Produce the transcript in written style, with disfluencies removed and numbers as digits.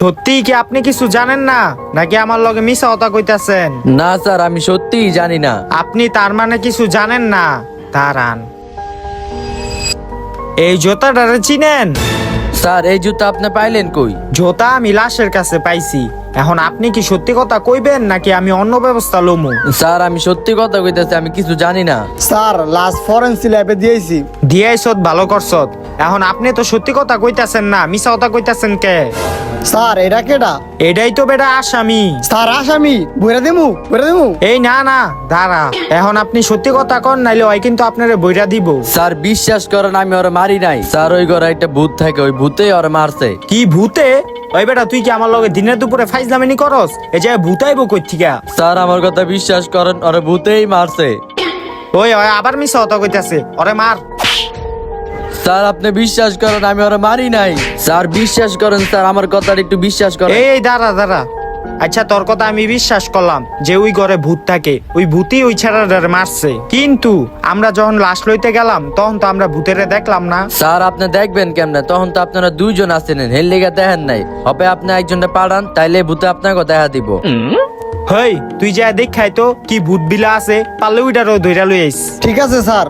সত্যি কি আপনি কিছু জানেন না, নাকি আমার লগে মিছা কথা কইতাছেন? না স্যার, আমি সত্যিই জানি না। আপনি তার মানে কিছু জানেন না? দাঁড়ান, এই জুতাটারে চিনেন? স্যার, এই জুতা আপনি পাইলেন কই? জুতা আমি লাশের কাছে পাইছি। এখন আপনি কি সত্যি কথা কইবেন নাকি আমি অন্য ব্যবস্থা লমু? স্যার, আমি সত্যি কথা কইতেছি, আমি কিছু জানি না। স্যার লাস্ট ফরেন্সিক ল্যাবে দিয়েছি। দিয়াইছত, ভালো করছত। এখন আপনি তো সত্যি কথা কইতাছেন না, মিছা কথা কইতাছেন কে? স্যার এটা কেডা? এটাই তো বেটা আসামি। স্যার আসামি বইরা দিমু বইরা দিমু। এই না না, দাঁড়া, এখন আপনি সত্যি কথা কন, নাইলে ওই কিন্তু আপনারে বইরা দিব। স্যার বিশ্বাস করেন, আমি ওরা মারি নাই। স্যার ওই ঘরে একটা ভূত থাকে, ওই ভূতেই ওরা মারছে। কি ভূতে? ওই বেটা তুই কি আমার লগে দিনের দুপুরে ফাইজলামিনি করস? এই যে ভূতাইবো কই থিকা? স্যার আমার কথা বিশ্বাস করেন, ওরা ভূতেই মারছে। ওই ওই আবার মিছা কথা কইতাছে, ওরে মার। স্যার আপনি বিশ্বাস করেন, আমি ওরা মারি নাই। স্যার বিশ্বাস করেন, স্যার আমার কথাটা একটু বিশ্বাস করেন। এই দাঁড়া দাঁড়া, আচ্ছা তোর কথা আমি বিশ্বাস করলাম যে ওই ঘরে ভূত থাকে, ওই ভূতই ওই ছেলেটারে মারছে, কিন্তু আমরা যখন লাশ লইতে গেলাম তখন তো আমরা ভূতেরে দেখলাম না। স্যার আপনি দেখবেন কেমনে? তখন তো আপনারা দুইজন আছেন, হেল লেগে দেখেন নাই। হবে আপনি একজনটা পাঠান, তাইলে ভূতে আপনাকে দেখা দিব। হেই তুই যা দেখাই তো কি ভূত বিলা আছে, পারলে ওইটারও ধইরা লই আইস। ঠিক আছে স্যার।